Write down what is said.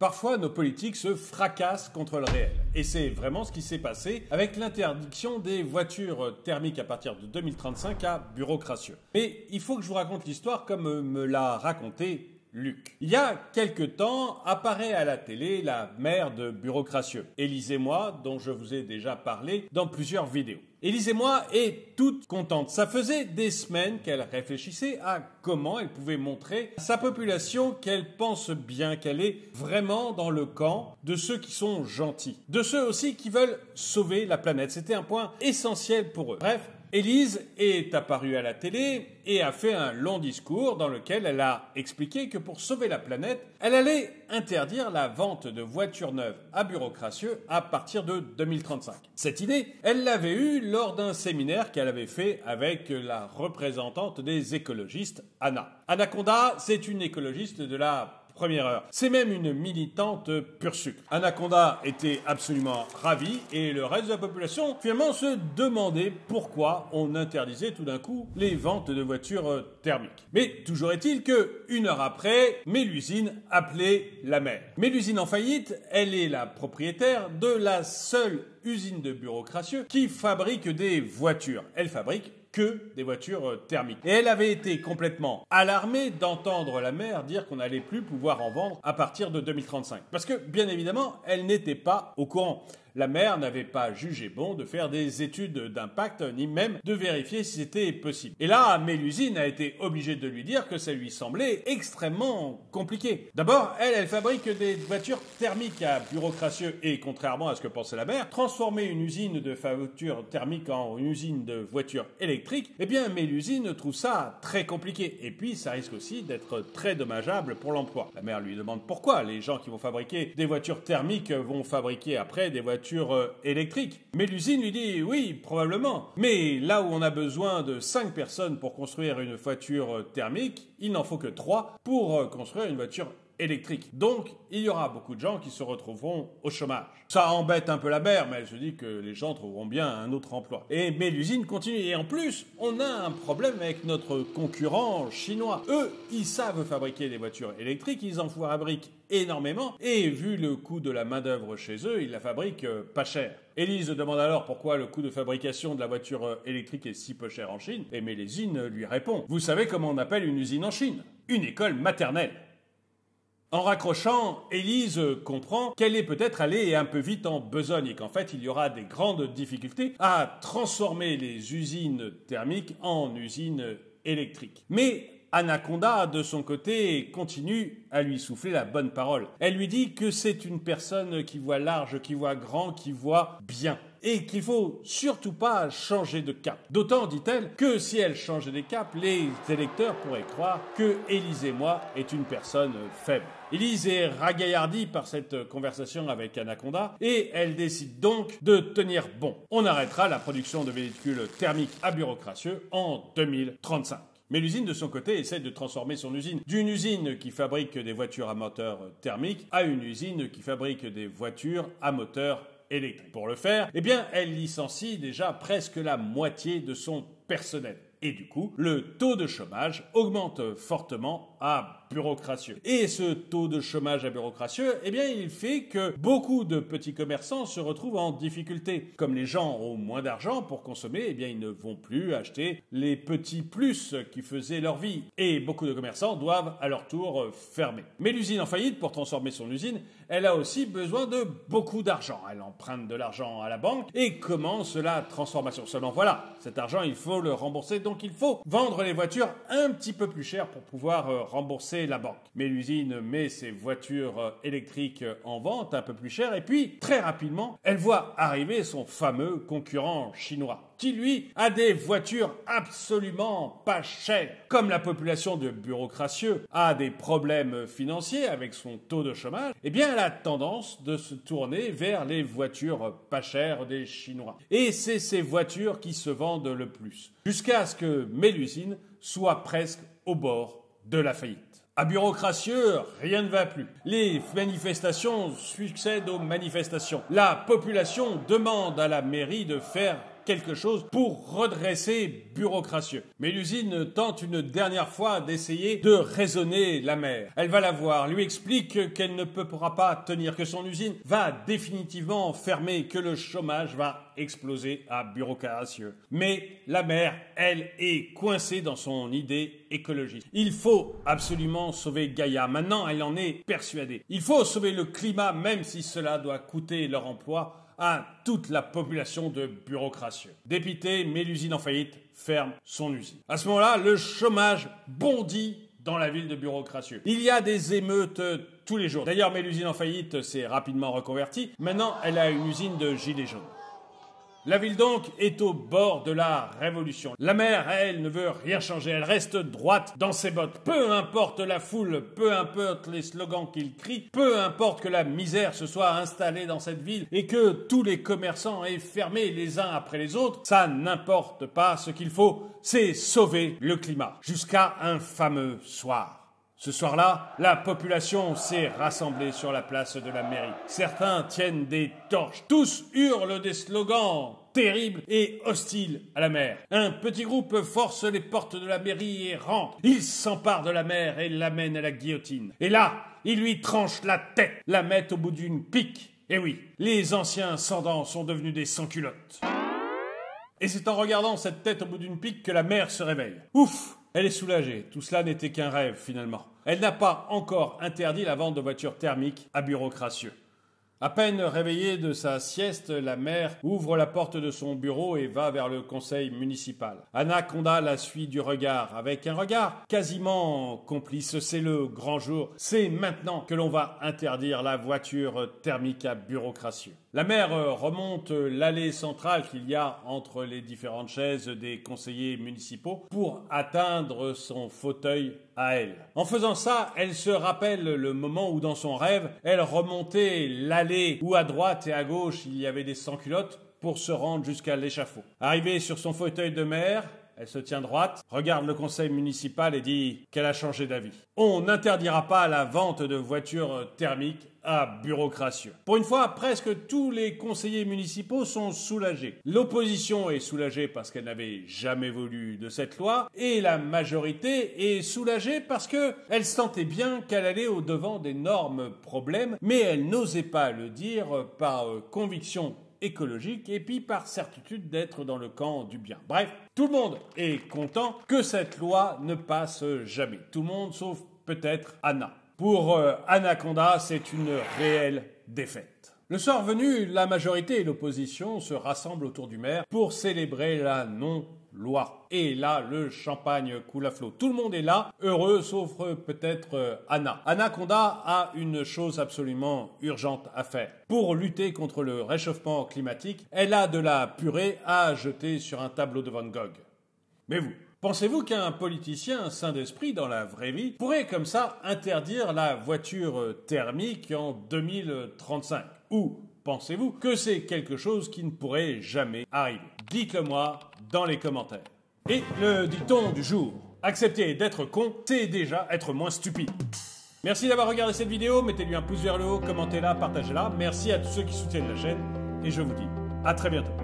Parfois, nos politiques se fracassent contre le réel. Et c'est vraiment ce qui s'est passé avec l'interdiction des voitures thermiques à partir de 2035 à Bureau-Crassieux. Mais il faut que je vous raconte l'histoire comme me l'a raconté Luc. Il y a quelque temps, apparaît à la télé la maire de Bureau-Crassieux, Élise Moi, dont je vous ai déjà parlé dans plusieurs vidéos. Élise Moi est toute contente. Ça faisait des semaines qu'elle réfléchissait à comment elle pouvait montrer à sa population qu'elle pense bien, qu'elle est vraiment dans le camp de ceux qui sont gentils, de ceux aussi qui veulent sauver la planète. C'était un point essentiel pour eux. Bref, Élise est apparue à la télé et a fait un long discours dans lequel elle a expliqué que pour sauver la planète, elle allait interdire la vente de voitures neuves à Bureau-Crassieux à partir de 2035. Cette idée, elle l'avait eue lors d'un séminaire qu'elle avait fait avec la représentante des écologistes, Anna. Anaconda, c'est une écologiste de la première heure. C'est même une militante pur sucre. Anaconda était absolument ravie et le reste de la population finalement se demandait pourquoi on interdisait tout d'un coup les ventes de voitures thermiques. Mais toujours est-il que, une heure après, Mélusine appelait la maire. Mélusine en faillite, elle est la propriétaire de la seule usine de Bureau-Crassieux qui fabrique des voitures. Elle fabrique que des voitures thermiques. Et elle avait été complètement alarmée d'entendre la maire dire qu'on n'allait plus pouvoir en vendre à partir de 2035. Parce que, bien évidemment, elle n'était pas au courant. La maire n'avait pas jugé bon de faire des études d'impact, ni même de vérifier si c'était possible. Et là, Mélusine a été obligée de lui dire que ça lui semblait extrêmement compliqué. D'abord, elle fabrique des voitures thermiques à Bureau-Crassieux et, contrairement à ce que pensait la maire, transformer une usine de voitures thermiques en une usine de voitures électriques, eh bien, Mélusine trouve ça très compliqué. Et puis, ça risque aussi d'être très dommageable pour l'emploi. La maire lui demande pourquoi les gens qui vont fabriquer des voitures thermiques vont fabriquer après des voitures électriques. Mélusine lui dit oui, probablement. Mais là où on a besoin de 5 personnes pour construire une voiture thermique, il n'en faut que 3 pour construire une voiture électrique. Donc, il y aura beaucoup de gens qui se retrouveront au chômage. Ça embête un peu la mère, mais elle se dit que les gens trouveront bien un autre emploi. Et Mélusine continue. Et en plus, on a un problème avec notre concurrent chinois. Eux, ils savent fabriquer des voitures électriques, ils en fabriquent énormément. Et vu le coût de la main-d'œuvre chez eux, ils la fabriquent pas cher. Élise demande alors pourquoi le coût de fabrication de la voiture électrique est si peu cher en Chine. Et Mélusine lui répond: vous savez comment on appelle une usine en Chine? Une école maternelle. En raccrochant, Élise comprend qu'elle est peut-être allée un peu vite en besogne et qu'en fait, il y aura des grandes difficultés à transformer les usines thermiques en usines électriques. Mais Anaconda, de son côté, continue à lui souffler la bonne parole. Elle lui dit que c'est une personne qui voit large, qui voit grand, qui voit bien. Et qu'il faut surtout pas changer de cap. D'autant, dit-elle, que si elle changeait de cap, les électeurs pourraient croire que Élise Moi est une personne faible. Élise est ragaillardie par cette conversation avec Anaconda et elle décide donc de tenir bon. On arrêtera la production de véhicules thermiques à Bureau-Crassieux en 2035. Mélusine, de son côté, essaie de transformer son usine d'une usine qui fabrique des voitures à moteur thermique à une usine qui fabrique des voitures à moteur électrique. Pour le faire, eh bien, elle licencie déjà presque la moitié de son personnel. Et du coup, le taux de chômage augmente fortement à Bureau-Crassieux. Et ce taux de chômage à Bureau-Crassieux, eh bien, il fait que beaucoup de petits commerçants se retrouvent en difficulté. Comme les gens ont moins d'argent pour consommer, eh bien, ils ne vont plus acheter les petits plus qui faisaient leur vie. Et beaucoup de commerçants doivent à leur tour fermer. Mais l'usine en faillite, pour transformer son usine, elle a aussi besoin de beaucoup d'argent. Elle emprunte de l'argent à la banque et commence la transformation. Seulement voilà, cet argent, il faut le rembourser. Donc il faut vendre les voitures un petit peu plus cher pour pouvoir rembourser la banque. Mais l'usine met ses voitures électriques en vente un peu plus cher et puis très rapidement, elle voit arriver son fameux concurrent chinois qui lui a des voitures absolument pas chères. Comme la population de Bureau-Crassieux a des problèmes financiers avec son taux de chômage, eh bien elle a tendance de se tourner vers les voitures pas chères des Chinois. Et c'est ces voitures qui se vendent le plus. Jusqu'à ce que Mélusine soit presque au bord de la faillite. À Bureau-Crassieux, rien ne va plus. Les manifestations succèdent aux manifestations. La population demande à la mairie de faire quelque chose pour redresser Bureaucratieux. Mais l'usine tente une dernière fois d'essayer de raisonner la mère. Elle va la voir, lui explique qu'elle ne pourra pas tenir, que son usine va définitivement fermer, que le chômage va exploser à Bureaucratieux. Mais la mère, elle, est coincée dans son idée écologiste. Il faut absolument sauver Gaïa. Maintenant, elle en est persuadée. Il faut sauver le climat, même si cela doit coûter leur emploi à toute la population de Bureaucratieux. Dépité, met l'usine en faillite, ferme son usine. À ce moment-là, le chômage bondit dans la ville de Bureaucratieux. Il y a des émeutes tous les jours. D'ailleurs, l'usine en faillite s'est rapidement reconvertie. Maintenant, elle a une usine de gilets jaunes. La ville donc est au bord de la révolution. La mère, elle, ne veut rien changer. Elle reste droite dans ses bottes. Peu importe la foule, peu importe les slogans qu'il crie, peu importe que la misère se soit installée dans cette ville et que tous les commerçants aient fermé les uns après les autres, ça n'importe pas. Ce qu'il faut, c'est sauver le climat. Jusqu'à un fameux soir. Ce soir-là, la population s'est rassemblée sur la place de la mairie. Certains tiennent des torches. Tous hurlent des slogans terribles et hostiles à la mère. Un petit groupe force les portes de la mairie et rentre. Il s'empare de la mère et l'amène à la guillotine. Et là, il lui tranche la tête, la met au bout d'une pique. Et oui, les anciens sans-dents sont devenus des sans-culottes. Et c'est en regardant cette tête au bout d'une pique que la mère se réveille. Ouf! Elle est soulagée. Tout cela n'était qu'un rêve, finalement. Elle n'a pas encore interdit la vente de voitures thermiques à Bureaucratieux. À peine réveillée de sa sieste, la mère ouvre la porte de son bureau et va vers le conseil municipal. Anaconda la suit du regard, avec un regard quasiment complice. C'est le grand jour. C'est maintenant que l'on va interdire la voiture thermique à Bureaucratieux. La mère remonte l'allée centrale qu'il y a entre les différentes chaises des conseillers municipaux pour atteindre son fauteuil à elle. En faisant ça, elle se rappelle le moment où dans son rêve, elle remontait l'allée où à droite et à gauche il y avait des sans-culottes pour se rendre jusqu'à l'échafaud. Arrivée sur son fauteuil de mère, elle se tient droite, regarde le conseil municipal et dit qu'elle a changé d'avis. On n'interdira pas la vente de voitures thermiques à Bureaucratieux. Pour une fois, presque tous les conseillers municipaux sont soulagés. L'opposition est soulagée parce qu'elle n'avait jamais voulu de cette loi et la majorité est soulagée parce qu'elle sentait bien qu'elle allait au-devant d'énormes problèmes, mais elle n'osait pas le dire par conviction écologique et puis par certitude d'être dans le camp du bien. Bref, tout le monde est content que cette loi ne passe jamais. Tout le monde sauf peut-être Anna. Pour Anaconda, c'est une réelle défaite. Le soir venu, la majorité et l'opposition se rassemblent autour du maire pour célébrer la non-loi. Et là, le champagne coule à flot. Tout le monde est là, heureux, sauf peut-être Anna. Anaconda a une chose absolument urgente à faire. Pour lutter contre le réchauffement climatique, elle a de la purée à jeter sur un tableau de Van Gogh. Mais vous, pensez-vous qu'un politicien sain d'esprit dans la vraie vie pourrait comme ça interdire la voiture thermique en 2035 ? Ou pensez-vous que c'est quelque chose qui ne pourrait jamais arriver ? Dites-le moi dans les commentaires. Et le dicton du jour, accepter d'être con, c'est déjà être moins stupide. Merci d'avoir regardé cette vidéo, mettez-lui un pouce vers le haut, commentez-la, partagez-la. Merci à tous ceux qui soutiennent la chaîne et je vous dis à très bientôt.